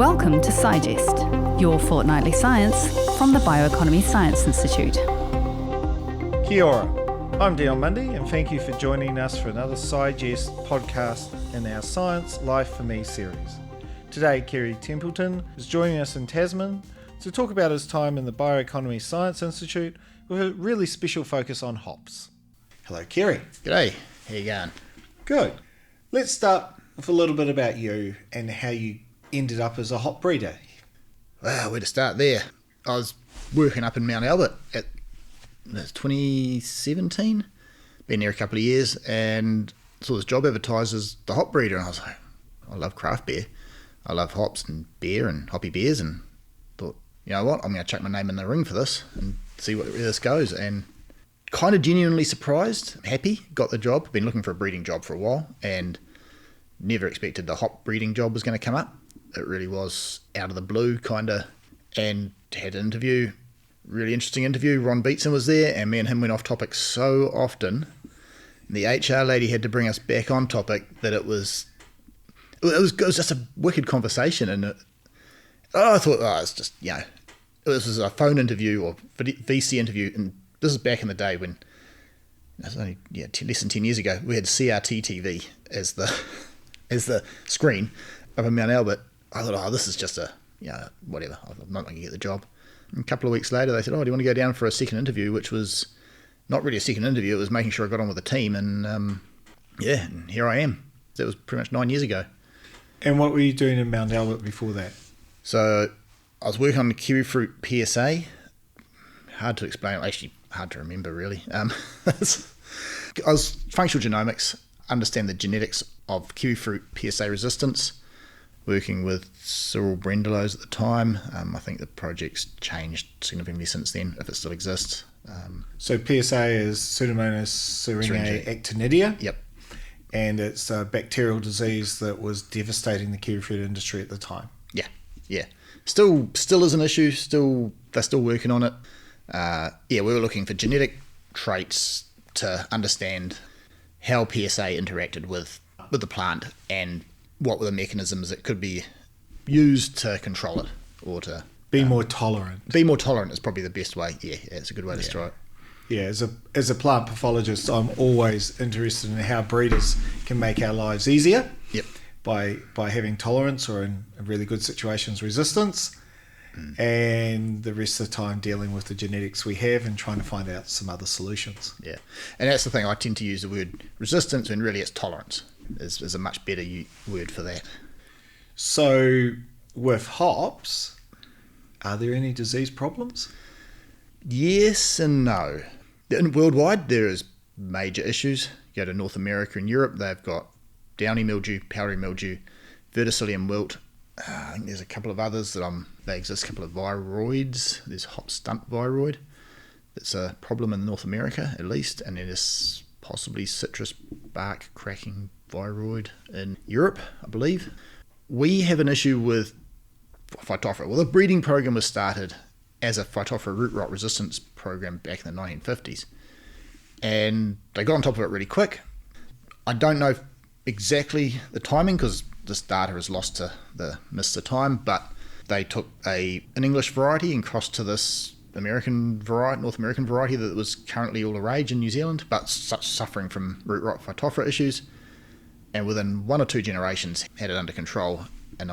Welcome to Sigest, your fortnightly science from the Bioeconomy Science Institute. Kia ora, I'm Dion Mundy and thank you for joining us for another Sigest podcast in our Science Life for Me series. Today, Kerry Templeton is joining us in Tasman to talk about his time in the Bioeconomy Science Institute with a really special focus on hops. Hello, Kerry. G'day, how you going? Good. Let's start with a little bit about you and how you ended up as a hop breeder. Well, where to start there? I was working up in Mount Albert at 2017, been there a couple of years, and saw this job advertised as the hop breeder, and I was like, I love craft beer. I love hops and beer and hoppy beers, and thought, you know what, I'm going to chuck my name in the ring for this and see where this goes. And kind of genuinely surprised, happy, got the job. Been looking for a breeding job for a while and never expected the hop breeding job was going to come up. It really was out of the blue, kind of, and had an interview, really interesting interview. Ron Beatson was there, and me and him went off topic so often. The HR lady had to bring us back on topic that it was just a wicked conversation, and I thought, it's just, this was a phone interview or VC interview, and this is back in the day when, it was only less than 10 years ago, we had CRT TV as the screen up in Mount Albert. I thought, this is just whatever, I'm not going to get the job. And a couple of weeks later, they said, do you want to go down for a second interview, which was not really a second interview, it was making sure I got on with the team, and and here I am. That was pretty much 9 years ago. And what were you doing in Mount Albert before that? So I was working on the kiwi fruit PSA. Hard to explain, actually hard to remember really. I was functional genomics, understand the genetics of kiwi fruit PSA resistance, working with Cyril Brendelows at the time. I think the project's changed significantly since then, if it still exists. So PSA is Pseudomonas syringae actinidia. Yep. And it's a bacterial disease that was devastating the kiwi fruit industry at the time. Yeah. Still is an issue. They're still working on it. We were looking for genetic traits to understand how PSA interacted with the plant and what were the mechanisms that could be used to control it or to be more tolerant. Be more tolerant is probably the best way. Yeah, it's a good way to describe it. Yeah, as a plant pathologist, I'm always interested in how breeders can make our lives easier. Yep. By having tolerance, or in really good situations, resistance, and the rest of the time dealing with the genetics we have and trying to find out some other solutions. Yeah, and that's the thing. I tend to use the word resistance when really it's tolerance. Is a much better word for that. So with hops, are there any disease problems? Yes and no. Worldwide, there is major issues. You go to North America and Europe, they've got downy mildew, powdery mildew, verticillium wilt. I think there's a couple of others they exist, a couple of viroids. There's hop stunt viroid. That's a problem in North America, at least, and then there's possibly citrus bark cracking viroid in Europe, I believe. We have an issue with Phytophthora. Well, the breeding program was started as a Phytophthora root rot resistance program back in the 1950s. And they got on top of it really quick. I don't know exactly the timing because this data is lost to the mist of time, but they took an English variety and crossed to this American variety, North American variety that was currently all the rage in New Zealand, but suffering from root rot Phytophthora issues. And within 1 or 2 generations, had it under control. And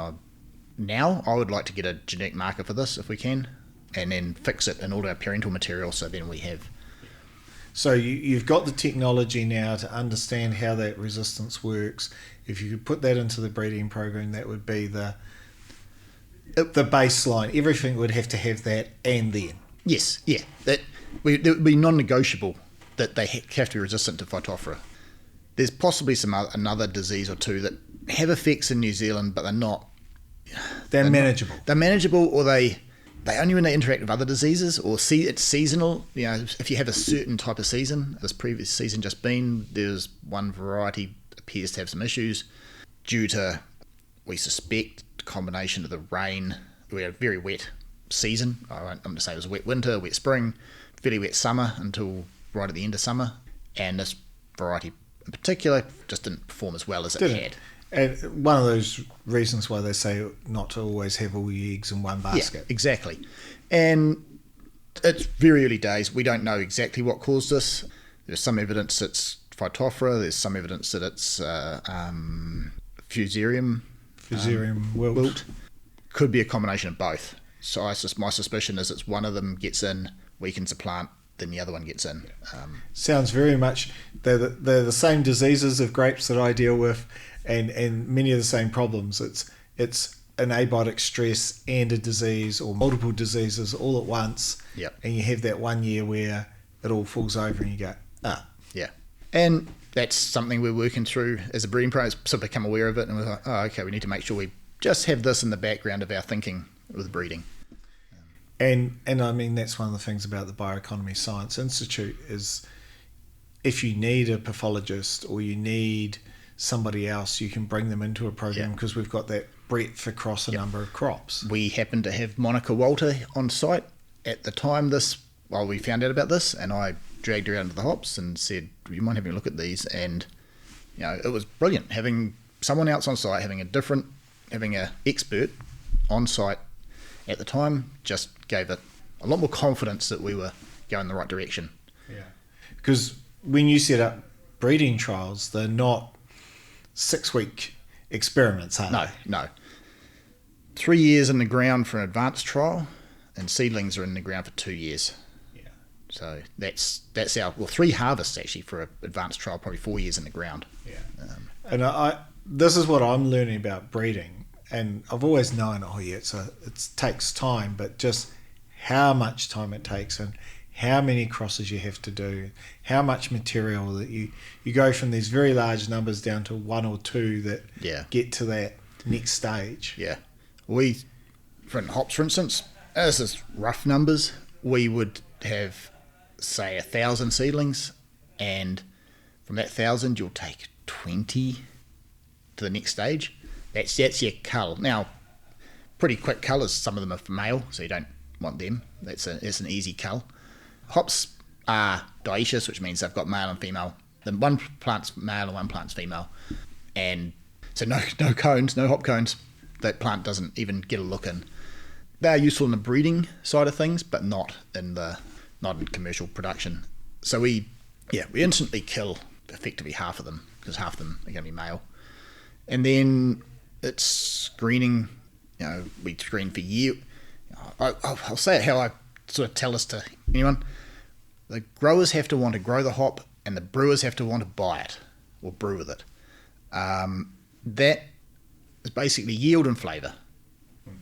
now I would like to get a genetic marker for this if we can, and then fix it in all our parental material so then we have. So you've got the technology now to understand how that resistance works. If you could put that into the breeding program, that would be the baseline. Everything would have to have that and then. Yes, yeah. That would be non-negotiable that they have to be resistant to Phytophthora. There's possibly another disease or two that have effects in New Zealand, but they're not. They're manageable. They're manageable, or they only when they interact with other diseases, or it's seasonal. If you have a certain type of season, this previous season just been, there's one variety appears to have some issues due to, we suspect, a combination of the rain. We had a very wet season. I'm going to say it was a wet winter, wet spring, fairly wet summer until right at the end of summer, and this variety in particular just didn't perform as well as it had. And one of those reasons why they say not to always have all your eggs in one basket. Yeah, exactly. And it's very early days. We don't know exactly what caused this. There's some evidence it's Phytophthora. There's some evidence that it's Fusarium wilt. Could be a combination of both. So my suspicion is it's one of them gets in, weakens the plant, then the other one gets in. Sounds very much, they're the same diseases of grapes that I deal with, and many of the same problems. It's an abiotic stress and a disease, or multiple diseases all at once. Yep. And you have that 1 year where it all falls over and you go, Yeah. And that's something we're working through as a breeding program. Sort of become aware of it, and we're like, okay, we need to make sure we just have this in the background of our thinking with breeding. And I mean, that's one of the things about the Bioeconomy Science Institute is if you need a pathologist or you need somebody else, you can bring them into a program because we've got that breadth across a number of crops. We happened to have Monica Walter on site at the time we found out about this, and I dragged her out into the hops and said, do you mind having a look at these? And it was brilliant having someone else on site, having an expert on site at the time just gave it a lot more confidence that we were going the right direction. Yeah, because when you set up breeding trials, they're not 6-week experiments, are they? No. 3 years in the ground for an advanced trial, and seedlings are in the ground for 2 years. Yeah. So that's our 3 harvests actually for an advanced trial, probably 4 years in the ground. Yeah. And this is what I'm learning about breeding, and I've always known, it takes time, but just how much time it takes and how many crosses you have to do, how much material that you go from these very large numbers down to 1 or 2 that get to that next stage. Yeah. For hops, for instance, this is rough numbers, we would have, say, 1,000 seedlings, and from that 1,000 you'll take 20 to the next stage. That's your cull. Now, pretty quick cullers, some of them are for male, so you don't want them. It's an easy cull. Hops are dioecious, which means they've got male and female. The one plant's male and one plant's female. And so no cones, no hop cones. That plant doesn't even get a look in. They're useful in the breeding side of things, but not in commercial production. So we instantly kill effectively half of them, because half of them are going to be male. And then it's screening. We screen for year. I'll say it how I sort of tell this to anyone. The growers have to want to grow the hop, and the brewers have to want to buy it or brew with it. That is basically yield and flavour.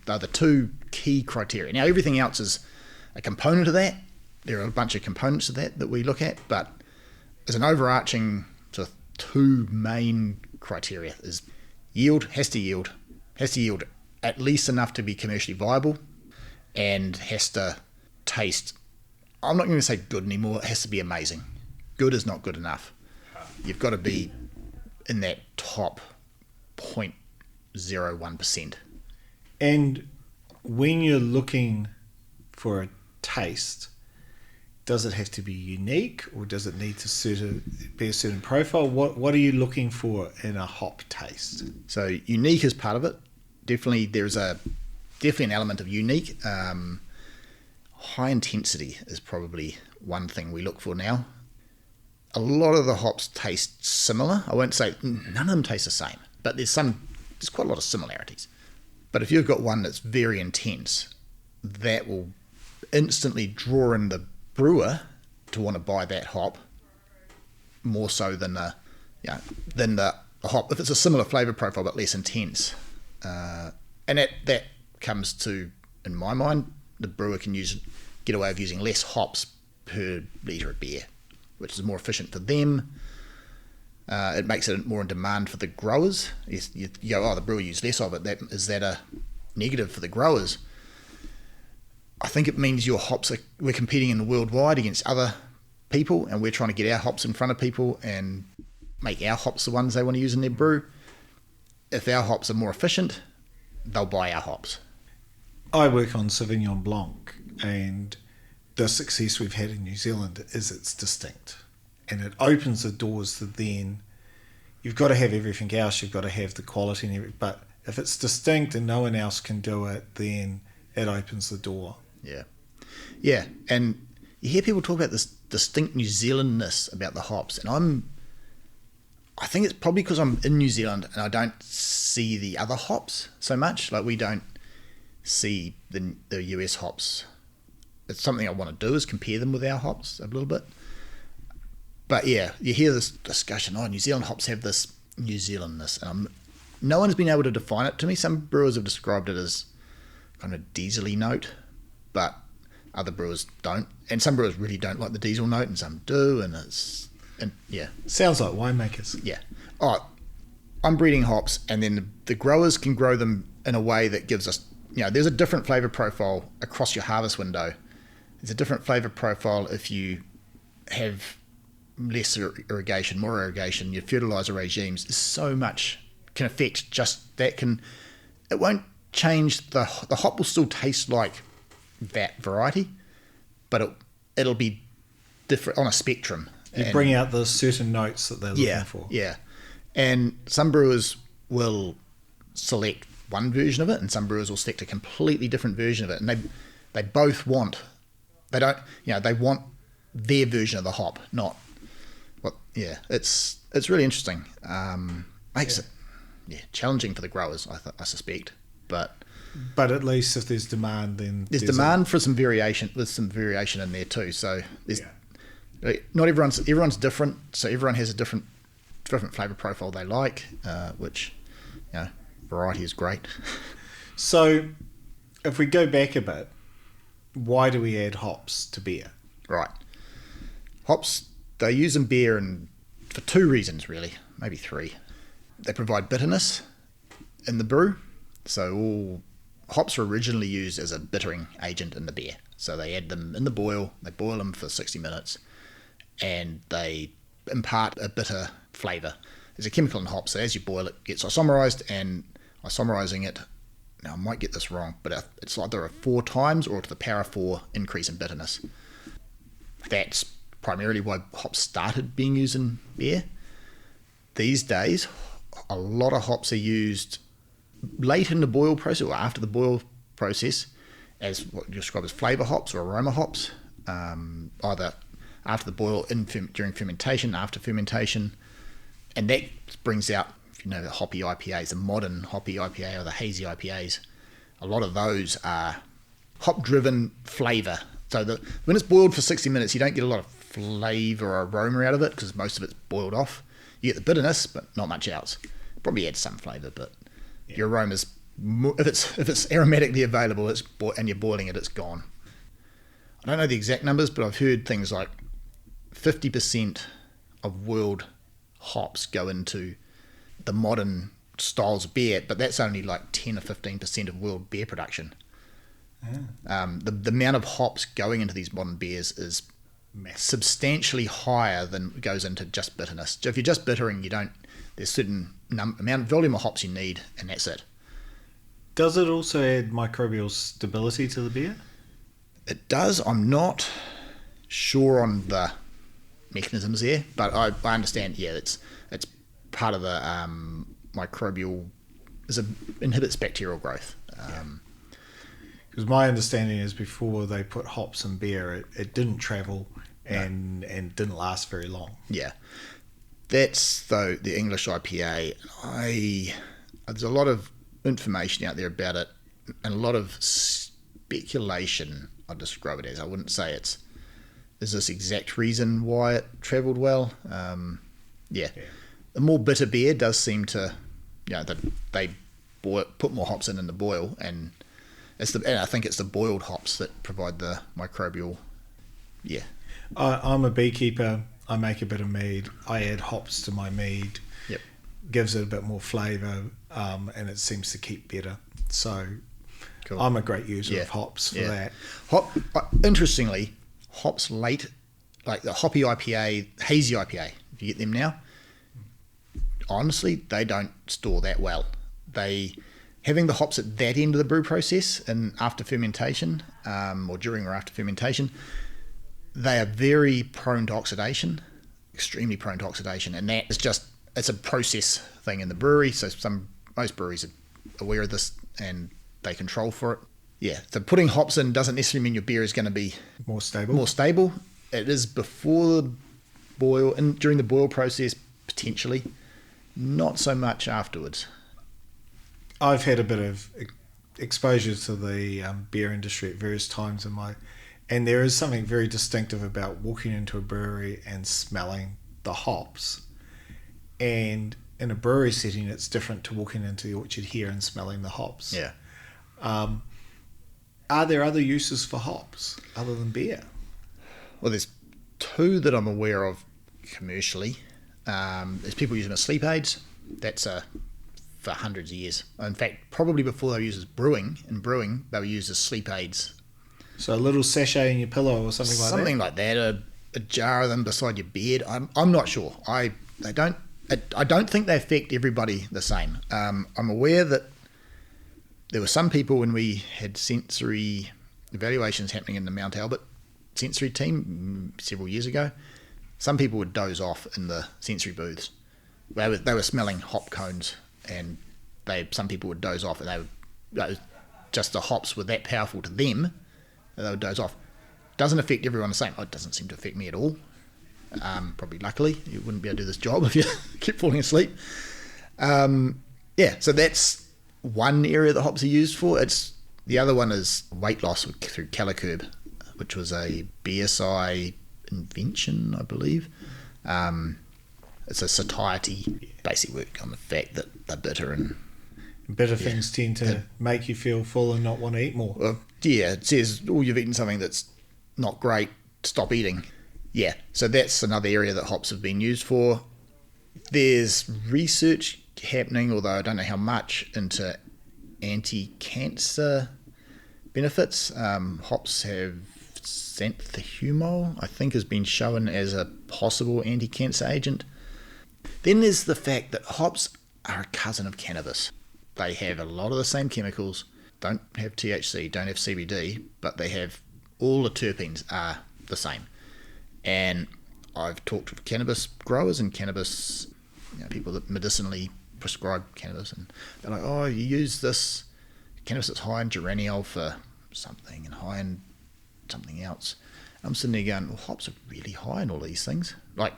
They're the 2 key criteria. Now, everything else is a component of that. There are a bunch of components of that we look at, but as an overarching sort of 2 main criteria is yield has to yield at least enough to be commercially viable, and has to taste, I'm not going to say good anymore, it has to be amazing. Good is not good enough. You've got to be in that top 0.01%. And when you're looking for a taste, does it have to be unique, or does it need to be a certain profile? What are you looking for in a hop taste? So unique is part of it. Definitely, there's definitely an element of unique. High intensity is probably one thing we look for now. A lot of the hops taste similar. I won't say none of them taste the same, but there's quite a lot of similarities. But if you've got one that's very intense, that will instantly draw in the brewer to want to buy that hop more so than the hop. If it's a similar flavour profile but less intense, and that comes to, in my mind, the brewer can get away with using less hops per litre of beer, which is more efficient for them. It makes it more in demand for the growers. You go, the brewer used less of it. Is that a negative for the growers? I think it means we're competing in the worldwide against other people, and we're trying to get our hops in front of people and make our hops the ones they want to use in their brew. If our hops are more efficient, they'll buy our hops. I work on Sauvignon Blanc, and the success we've had in New Zealand is it's distinct, and it opens the doors to then you've got to have everything else. You've got to have the quality and everything. But if it's distinct and no one else can do it, then it opens the door. Yeah. Yeah, and you hear people talk about this distinct New Zealandness about the hops, and I think it's probably because I'm in New Zealand and I don't see the other hops so much. Like, we don't see the US hops. It's something I want to do, is compare them with our hops a little bit. But yeah, you hear this discussion, New Zealand hops have this New Zealandness. And no one has been able to define it to me. Some brewers have described it as kind of diesel-y note, but other brewers don't. And some brewers really don't like the diesel note, and some do, and yeah. Sounds like winemakers. Yeah. I'm breeding hops, and then the growers can grow them in a way that gives us, there's a different flavour profile across your harvest window. There's a different flavour profile if you have less irrigation, more irrigation, your fertiliser regimes. There's so much can affect just that. It won't change, the hop will still taste like that variety, but it'll be different on a spectrum. You bring out the certain notes that they're looking for. Yeah. And some brewers will select one version of it, and some brewers will select a completely different version of it. And they both want, they want their version of the hop, not what. Yeah, it's really interesting. Makes it challenging for the growers, I suspect. But at least if there's demand, then there's demand for some variation. There's some variation in there too. So there's. Not everyone's different, so everyone has a different flavour profile they like, which, variety is great. So, if we go back a bit, why do we add hops to beer? Right. Hops, they use in beer for two reasons, really, maybe three. They provide bitterness in the brew. So all hops were originally used as a bittering agent in the beer. So they add them in the boil, they boil them for 60 minutes, and they impart a bitter flavour. There's a chemical in hops, so as you boil it gets isomerised, and isomerising it, now I might get this wrong, but it's either a 4 times or to the power of 4 increase in bitterness. That's primarily why hops started being used in beer. These days, a lot of hops are used late in the boil process or after the boil process as what you describe as flavour hops or aroma hops, either after the boil, during fermentation, after fermentation, and that brings out, the hoppy IPAs, the modern hoppy IPA or the hazy IPAs. A lot of those are hop-driven flavour. So when it's boiled for 60 minutes, you don't get a lot of flavour or aroma out of it because most of it's boiled off. You get the bitterness, but not much else. Probably adds some flavour, but your aroma's, if it's aromatically available, and you're boiling it, it's gone. I don't know the exact numbers, but I've heard things like 50% of world hops go into the modern styles of beer, but that's only like 10 or 15% of world beer production. The amount of hops going into these modern beers is substantially higher than goes into just bitterness. So if you're just bittering, there's certain amount of volume of hops you need, and that's it. Does it also add microbial stability to the beer? It does. I'm not sure on the mechanisms there, but I understand. Yeah, it's part of the microbial. Inhibits bacterial growth. Because my understanding is before they put hops in beer, it didn't travel and didn't last very long. Yeah, that's though the English IPA. There's a lot of information out there about it, and a lot of speculation. I'd describe it as. I wouldn't say there's this exact reason why it travelled well. The more bitter beer does seem to, they put more hops in the boil, and I think it's the boiled hops that provide the microbial. Yeah. I'm a beekeeper. I make a bit of mead. I add hops to my mead. Yep. Gives it a bit more flavour, and it seems to keep better. So cool. I'm a great user of hops for that. Interestingly, hops late, like the hoppy IPA, hazy IPA, if you get them now, honestly, they don't store that well. Having the hops at that end of the brew process and after fermentation, or during or after fermentation, they are very prone to oxidation, extremely prone to oxidation, and that is just it's a process thing in the brewery. So most breweries are aware of this and they control for it. Yeah, so putting hops in doesn't necessarily mean your beer is going to be More stable. It is before the boil and during the boil process, potentially. Not so much afterwards. I've had a bit of exposure to the beer industry at various times and there is something very distinctive about walking into a brewery and smelling the hops. And in a brewery setting, it's different to walking into the orchard here and smelling the hops. Yeah. Are there other uses for hops other than beer? Well, there's two that I'm aware of commercially. There's people using them as sleep aids. That's for hundreds of years. In fact, probably before they were used as brewing, they were used as sleep aids. So a little sachet in your pillow or something like that? Something like that, a jar of them beside your bed. I'm not sure. I don't think they affect everybody the same. I'm aware that there were some people when we had sensory evaluations happening in the Mount Albert sensory team several years ago. Some people would doze off in the sensory booths. They were smelling hop cones, and some people would doze off, and just the hops were that powerful to them that they would doze off. Doesn't affect everyone the same. It doesn't seem to affect me at all. Probably luckily, you wouldn't be able to do this job if you keep falling asleep. So that's one area that hops are used for. The other one is weight loss through catalogue, which was a BSI invention, I believe. It's a satiety, basic work on the fact that they're bitter and bitter things tend to make you feel full and not want to eat more. Well, yeah, it says, you've eaten something that's not great, stop eating. Yeah, so that's another area that hops have been used for. There's research happening, although I don't know how much, into anti-cancer benefits. Hops have xanthomycin, I think, has been shown as a possible anti-cancer agent. Then there's the fact that hops are a cousin of cannabis. They have a lot of the same chemicals, don't have THC, don't have CBD, but they have all the terpenes are the same. And I've talked with cannabis growers and cannabis, people that medicinally prescribe cannabis, and they're like, oh, you use this cannabis that's high in geraniol for something and high in something else. I'm sitting there going, well, hops are really high in all these things, like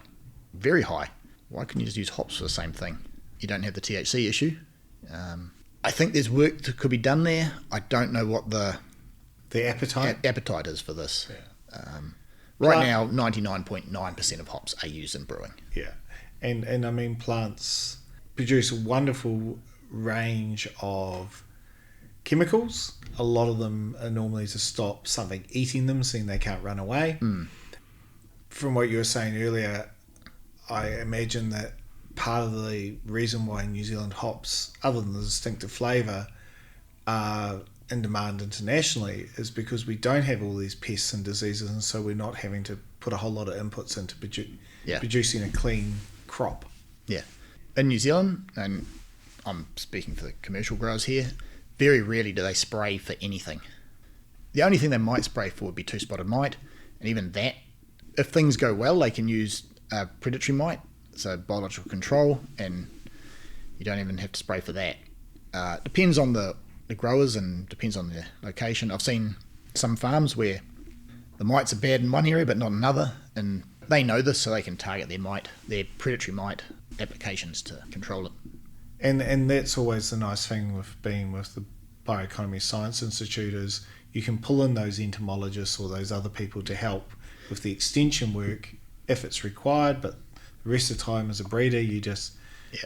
very high. Why couldn't you just use hops for the same thing? You don't have the THC issue. I think there's work that could be done there. I don't know what the appetite is for this. Yeah. Right now, 99.9% of hops are used in brewing. Yeah, and I mean, plants produce a wonderful range of chemicals. A lot of them are normally to stop something eating them, seeing they can't run away. From what you were saying earlier, I imagine that part of the reason why New Zealand hops, other than the distinctive flavour, are in demand internationally is because we don't have all these pests and diseases, and so we're not having to put a whole lot of inputs into producing a clean crop. Yeah. In New Zealand, and I'm speaking for the commercial growers here, very rarely do they spray for anything. The only thing they might spray for would be two-spotted mite, and even that, if things go well, they can use predatory mite, so biological control, and you don't even have to spray for that. Depends on the growers and depends on the location. I've seen some farms where the mites are bad in one area but not another, and they know this, so they can target their predatory mite applications to control it. And that's always the nice thing with being with the Bioeconomy Science Institute is you can pull in those entomologists or those other people to help with the extension work if it's required, but the rest of the time as a breeder you just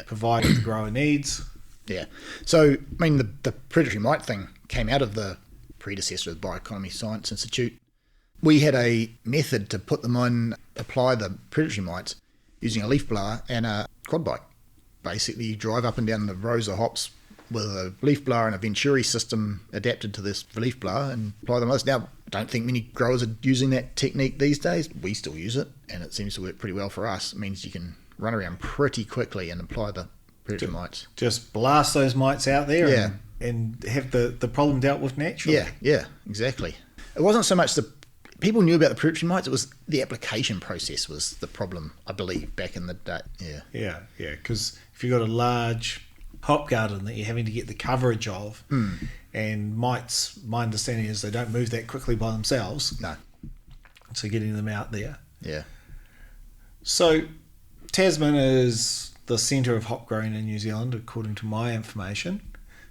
provide what the grower needs. Yeah. So, I mean, the predatory mite thing came out of the predecessor of the Bioeconomy Science Institute. We had a method to put them on, apply the predatory mites using a leaf blower and a quad bike. Basically, you drive up and down the rows of hops with a leaf blower and a Venturi system adapted to this leaf blower and apply them. Now, I don't think many growers are using that technique these days. We still use it, and it seems to work pretty well for us. It means you can run around pretty quickly and apply the predatory mites. Just blast those mites out there and have the problem dealt with naturally. Yeah, exactly. It wasn't so much people knew about the predatory mites. It was the application process was the problem, I believe, back in the day. Yeah. Because if you've got a large hop garden that you're having to get the coverage of, and mites, my understanding is they don't move that quickly by themselves. No. So getting them out there. Yeah. So Tasman is the centre of hop growing in New Zealand, according to my information.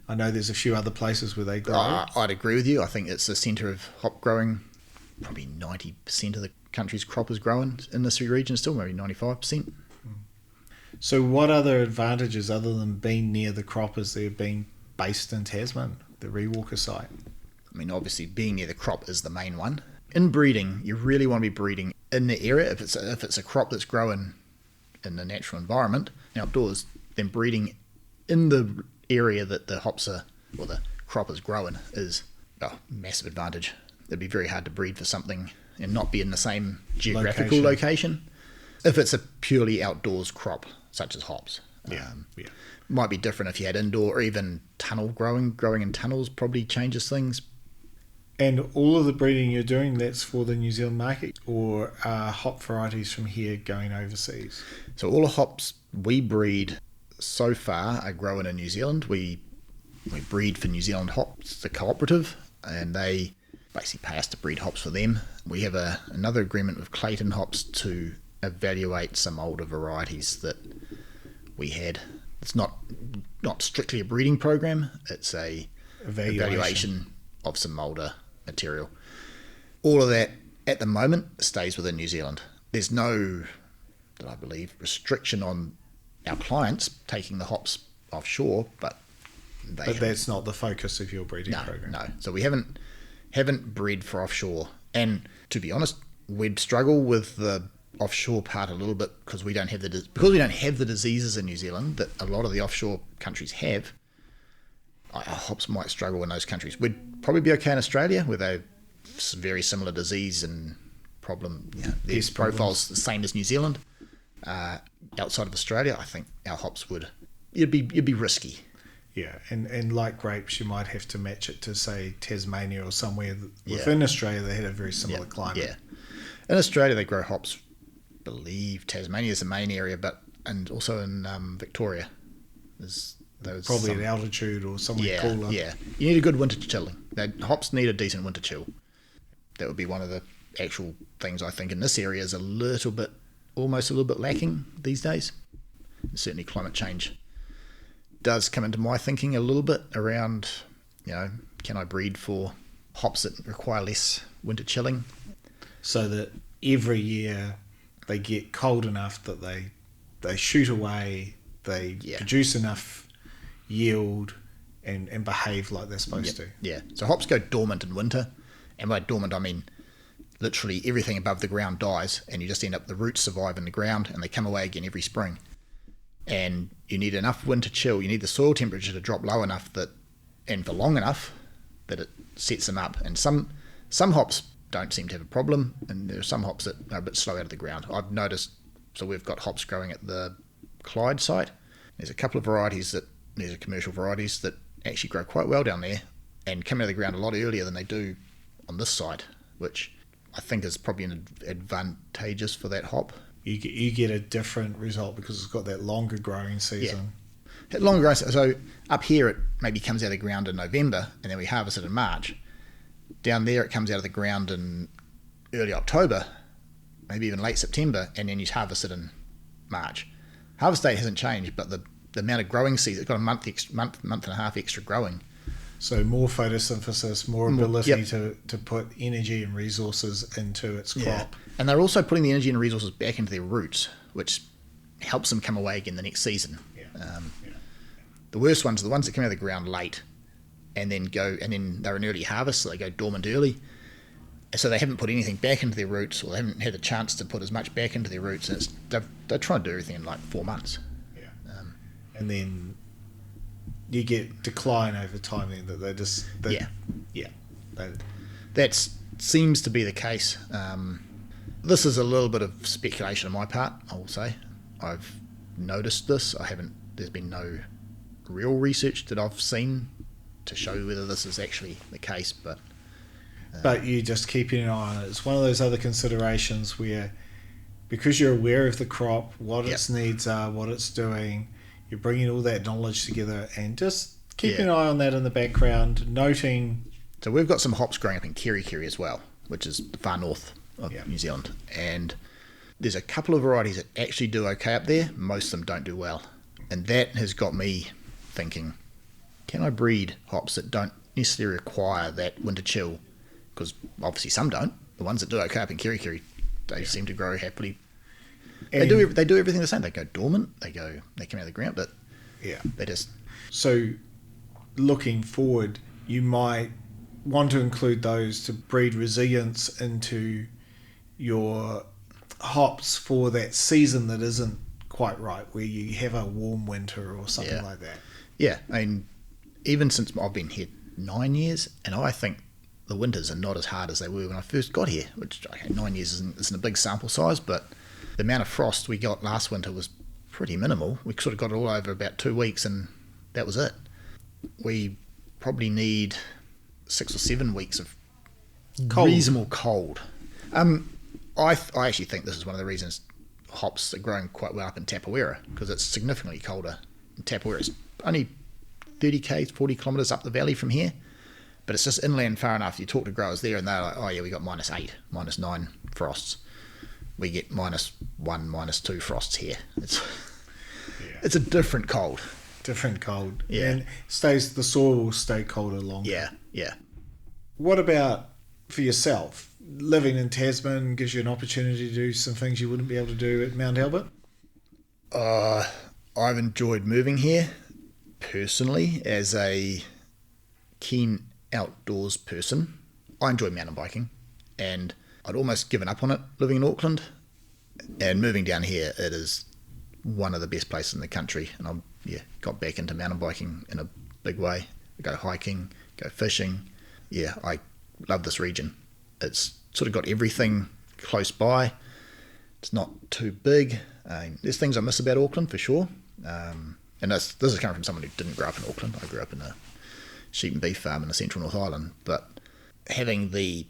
I know there's a few other places where they grow. I'd agree with you. I think it's the centre of hop growing. Probably 90% of the country's crop is growing in this region still, maybe 95%. So what other advantages other than being near the crop is there being based in Tasman, the Rewalker site? I mean, obviously being near the crop is the main one. In breeding, you really want to be breeding in the area. If it's a crop that's growing in the natural environment, outdoors, then breeding in the area that the hops are, or the crop is growing is a massive advantage. It'd be very hard to breed for something and not be in the same geographical location. If it's a purely outdoors crop, such as hops. Might be different if you had indoor or even tunnel growing in tunnels probably changes things. And all of the breeding you're doing, that's for the New Zealand market, or are hop varieties from here going overseas? So all the hops we breed so far are grown in New Zealand. We breed for New Zealand Hops, the cooperative, and they basically pay us to breed hops for them. We have another agreement with Clayton Hops to evaluate some older varieties that we had. It's not strictly a breeding program. It's a evaluation of some older material. All of that at the moment stays within New Zealand. There's no, that I believe, restriction on our clients taking the hops offshore, but that's not the focus of your breeding program. No. So we haven't bred for offshore, and to be honest, we'd struggle with the offshore part a little bit because we don't have the diseases in New Zealand that a lot of the offshore countries have. Our hops might struggle in those countries. We'd probably be okay in Australia with a very similar disease and problem. Their profile's the same as New Zealand. Outside of Australia, I think our hops you'd be risky. Yeah, and like grapes, you might have to match it to, say, Tasmania or somewhere within Australia that had a very similar climate. Yeah. In Australia, they grow hops. I believe Tasmania is the main area, and also in Victoria. Probably at altitude or somewhere cooler. Yeah, you need a good winter chilling. Hops need a decent winter chill. That would be one of the actual things I think in this area is almost a little bit lacking these days. Certainly climate change does come into my thinking a little bit around, can I breed for hops that require less winter chilling? So that every year they get cold enough that they shoot away, they produce enough yield and behave like they're supposed to. Yeah, so hops go dormant in winter, and by dormant I mean literally everything above the ground dies, and you just end up the roots survive in the ground and they come away again every spring. And you need enough winter chill, you need the soil temperature to drop low enough and for long enough that it sets them up. And some hops don't seem to have a problem, and there are some hops that are a bit slow out of the ground. I've noticed, so we've got hops growing at the Clyde site. There's a couple of commercial varieties that actually grow quite well down there and come out of the ground a lot earlier than they do on this site, which I think is probably advantageous for that hop. You get a different result because it's got that longer growing season. Yeah. Longer growing season. So up here it maybe comes out of the ground in November and then we harvest it in March. Down there it comes out of the ground in early October, maybe even late September, and then you harvest it in March. Harvest date hasn't changed, but the amount of growing season, it's got a month and a half extra growing. So more photosynthesis, more ability to put energy and resources into its crop. Yeah. And they're also putting the energy and resources back into their roots, which helps them come away again the next season. The worst ones are the ones that come out of the ground late and then they're an early harvest, so they go dormant early. So they haven't put anything back into their roots, or they haven't had a chance to put as much back into their roots, and they're trying to do everything in like 4 months. And then you get decline over time. Then that seems to be the case. This is a little bit of speculation on my part, I will say. I've noticed this. There's been no real research that I've seen to show whether this is actually the case, but But you just keeping an eye on it. It's one of those other considerations where, because you're aware of the crop, what its needs are, what it's doing, you're bringing all that knowledge together and just keeping an eye on that in the background, noting. So we've got some hops growing up in Kerry as well, which is far north of New Zealand. And there's a couple of varieties that actually do okay up there. Most of them don't do well. And that has got me thinking, can I breed hops that don't necessarily require that winter chill? Because obviously some don't. The ones that do okay up in Kerry, they seem to grow happily. And they do everything the same. They go dormant. They come out of the ground, but they just. So, looking forward, you might want to include those to breed resilience into your hops for that season that isn't quite right, where you have a warm winter or something like that. Yeah, I mean, even since I've been here 9 years, and I think the winters are not as hard as they were when I first got here, which 9 years isn't a big sample size, but the amount of frost we got last winter was pretty minimal. We sort of got it all over about 2 weeks and that was it. We probably need 6 or 7 weeks of reasonable cold. I actually think this is one of the reasons hops are growing quite well up in Tapawera, because it's significantly colder. Tapawera is only 30 k's, 40 kilometres up the valley from here, but it's just inland far enough. You talk to growers there and they're like, oh yeah, we got -8, -9 frosts. We get -1, -2 frosts here. It's a different cold. Different cold. Yeah. And the soil will stay colder longer. Yeah. What about for yourself? Living in Tasman gives you an opportunity to do some things you wouldn't be able to do at Mount Albert? I've enjoyed moving here personally as a keen outdoors person. I enjoy mountain biking, and I'd almost given up on it living in Auckland, and moving down here, it is one of the best places in the country, and I've got back into mountain biking in a big way. I go hiking, go fishing. I love this region. It's sort of got everything close by. It's not too big. There's things I miss about Auckland for sure, and this is coming from someone who didn't grow up in Auckland. I grew up in a sheep and beef farm in the central North Island, but having in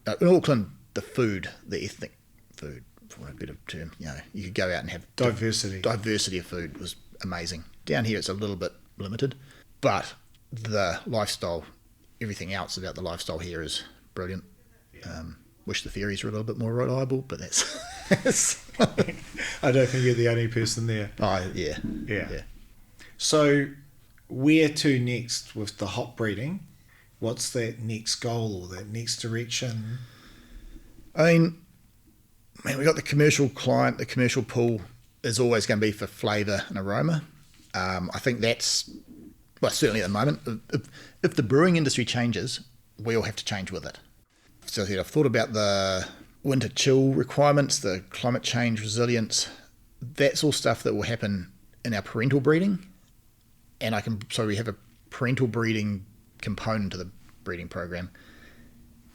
Auckland, the ethnic food, for a better term, you could go out and have diversity of food was amazing. Down here it's a little bit limited, but the lifestyle, everything else about the lifestyle here is brilliant. Wish the ferries were a little bit more reliable, but that's I don't think you're the only person there. Yeah. So where to next with the hop breeding? What's that next goal or that next direction? I mean, we got the commercial client. The commercial pool is always going to be for flavour and aroma. I think that's, certainly at the moment. If the brewing industry changes, we all have to change with it. So I've thought about the winter chill requirements, the climate change resilience. That's all stuff that will happen in our parental breeding, and we have a parental breeding component to the breeding program,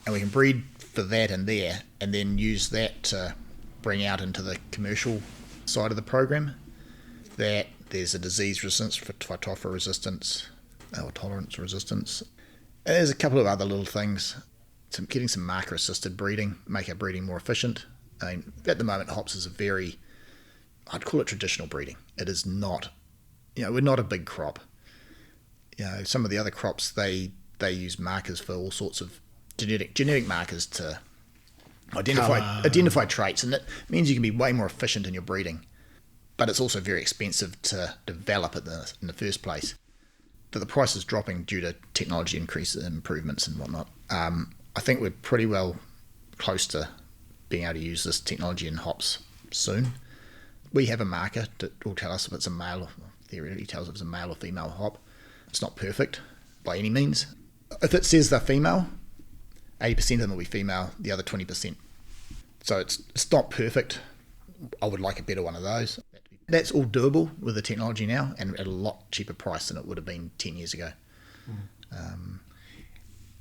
and we can breed for that and there, and then use that to bring out into the commercial side of the program. That there's a disease resistance for phytophthora resistance or tolerance resistance. And there's a couple of other little things. Getting some marker assisted breeding, make our breeding more efficient. I mean, at the moment, hops is I'd call it traditional breeding. It is not, we're not a big crop. Some of the other crops, they use markers for all sorts of genetic markers to identify traits, and that means you can be way more efficient in your breeding. But it's also very expensive to develop it in the first place. But the price is dropping due to technology increases, improvements and whatnot. I think we're pretty well close to being able to use this technology in hops soon. We have a marker that will tell us if it's a male, or theoretically tells if it's a male or female hop. It's not perfect by any means. If it says they're female, 80% of them will be female, the other 20%. So it's not perfect. I would like a better one of those. That's all doable with the technology now, and at a lot cheaper price than it would have been 10 years ago.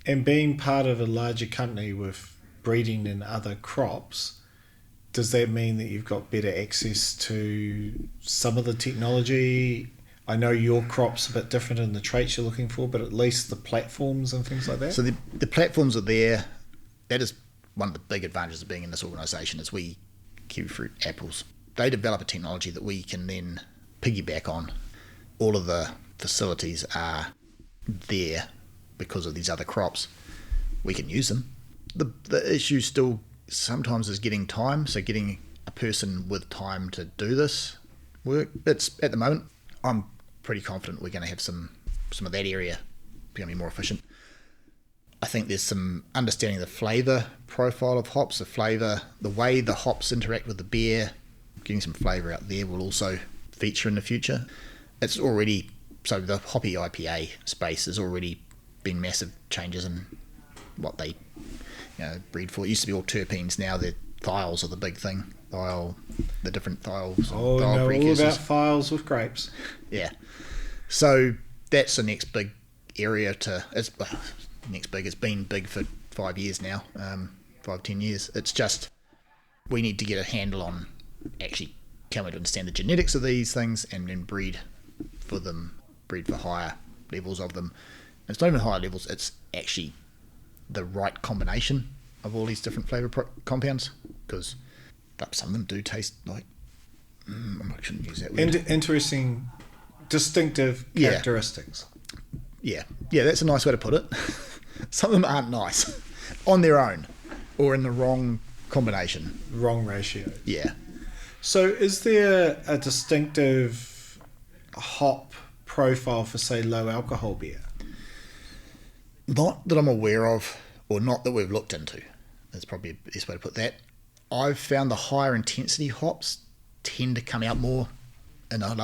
And being part of a larger company with breeding in other crops, does that mean that you've got better access to some of the technology? I know your crop's a bit different in the traits you're looking for, but at least the platforms and things like that? So the platforms are there. that is one of the big advantages of being in this organisation is we, kiwifruit apples, they develop a technology that we can then piggyback on. All of the facilities are there because of these other crops. We can use them. The issue still sometimes is getting time, so getting a person with time to do this work. It's at the moment, I'm pretty confident we're going to have some of that area becoming more efficient. I think there's some understanding the flavour profile of hops, the way the hops interact with the beer, getting some flavour out there will also feature in the future. It's already, so the hoppy IPA space has already been massive changes in what they breed for. It used to be all terpenes, now the thiols are the big thing. The different thiols. Oh, thiol no, all precursors. about thiols with grapes. Yeah. So that's the next big area it's been big for 5 years now, 5-10 years. It's just, we need to get a handle on actually can we understand the genetics of these things and then breed for higher levels of them. And it's not even higher levels, it's actually the right combination of all these different flavour compounds, because some of them do taste like, I shouldn't use that word. Interesting, distinctive characteristics. Yeah, that's a nice way to put it. Some of them aren't nice on their own or in the wrong combination. Wrong ratio. Yeah. So is there a distinctive hop profile for, say, low alcohol beer? Not that I'm aware of, or not that we've looked into. That's probably the best way to put that. I've found the higher intensity hops tend to come out more in a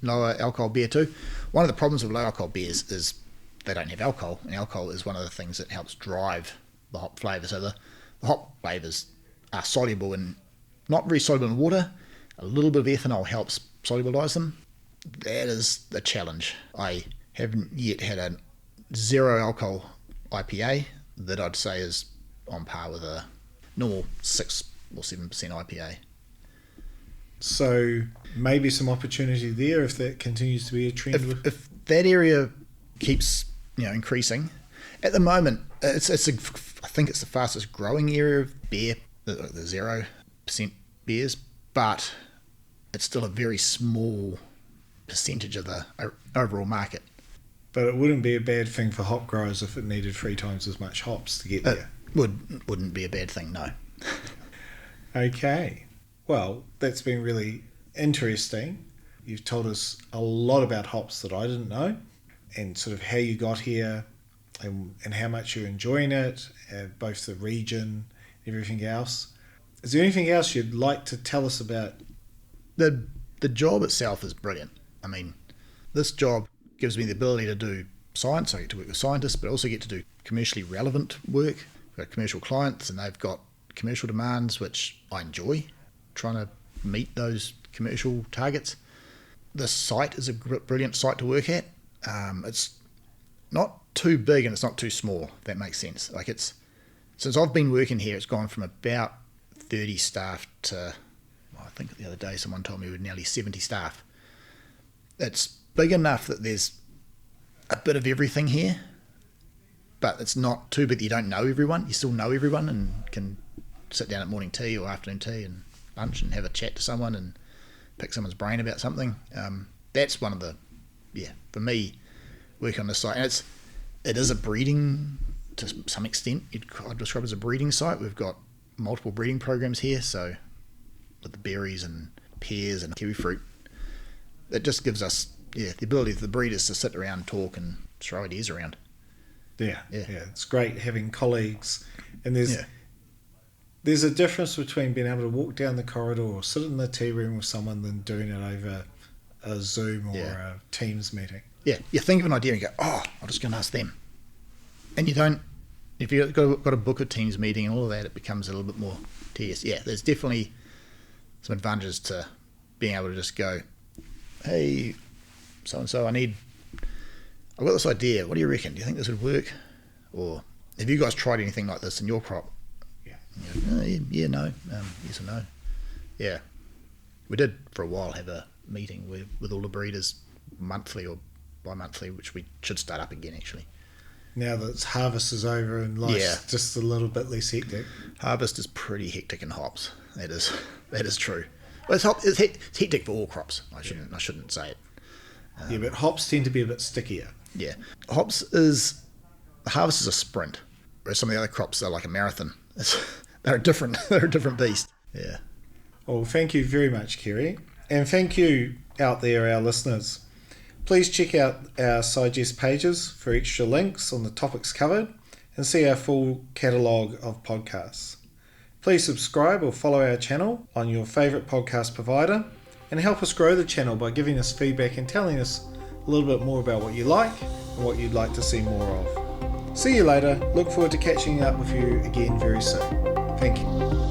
lower alcohol beer too. One of the problems with low alcohol beers is they don't have alcohol, and alcohol is one of the things that helps drive the hop flavour. So the hop flavours are soluble in, not very soluble in water. A little bit of ethanol helps solubilise them. That is the challenge. I haven't yet had a zero alcohol IPA that I'd say is on par with a normal 6 or 7% IPA. So maybe some opportunity there if that continues to be a trend. If that area keeps increasing, at the moment I think it's the fastest growing area of beer, the 0% beers, but it's still a very small percentage of the overall market. But it wouldn't be a bad thing for hop growers if it needed 3 times as much hops to get there. Wouldn't be a bad thing, no. Okay. Well, that's been really interesting. You've told us a lot about hops that I didn't know, and sort of how you got here and how much you're enjoying it, both the region and everything else. Is there anything else you'd like to tell us about? The job itself is brilliant. I mean, this job gives me the ability to do science. I get to work with scientists, but I also get to do commercially relevant work. We've got commercial clients and they've got commercial demands, which I enjoy, trying to meet those commercial targets. The site is a brilliant site to work at. It's not too big and it's not too small, if that makes sense. Like since I've been working here, it's gone from about 30 staff to, I think the other day someone told me we were nearly 70 staff. It's big enough that there's a bit of everything here, but it's not too big that you don't know everyone. You still know everyone and can sit down at morning tea or afternoon tea and lunch and have a chat to someone and pick someone's brain about something. That's one of the, for me, working on this site. And it is a breeding, to some extent, I'd describe it as a breeding site. We've got multiple breeding programs here, so with the berries and pears and kiwi fruit, it just gives us the ability for the breeders to sit around, talk and throw ideas around. Yeah, it's great having colleagues, and there's a difference between being able to walk down the corridor or sit in the tea room with someone than doing it over a Zoom or a Teams meeting. Yeah, you think of an idea and you go, I'll just go and ask them. And you don't, if you've got to book a Teams meeting and all of that, it becomes a little bit more tedious. Yeah, there's definitely some advantages to being able to just go, hey, so-and-so, I've got this idea. What do you reckon? Do you think this would work? Or have you guys tried anything like this in your crop? Yeah. No. Yes or no. Yeah. We did for a while have a meeting with all the breeders monthly or bi-monthly, which we should start up again actually. Now that harvest is over and life's just a little bit less hectic. Harvest is pretty hectic in hops. That is true. Well, it's hectic for all crops. I shouldn't say it. But hops tend to be a bit stickier. Yeah, harvest is a sprint, whereas some of the other crops are like a marathon. They're a different beast. Yeah. Well, thank you very much, Kerry, and thank you out there, our listeners. Please check out our Sigest pages for extra links on the topics covered and see our full catalogue of podcasts. Please subscribe or follow our channel on your favourite podcast provider and help us grow the channel by giving us feedback and telling us a little bit more about what you like and what you'd like to see more of. See you later. Look forward to catching up with you again very soon. Thank you.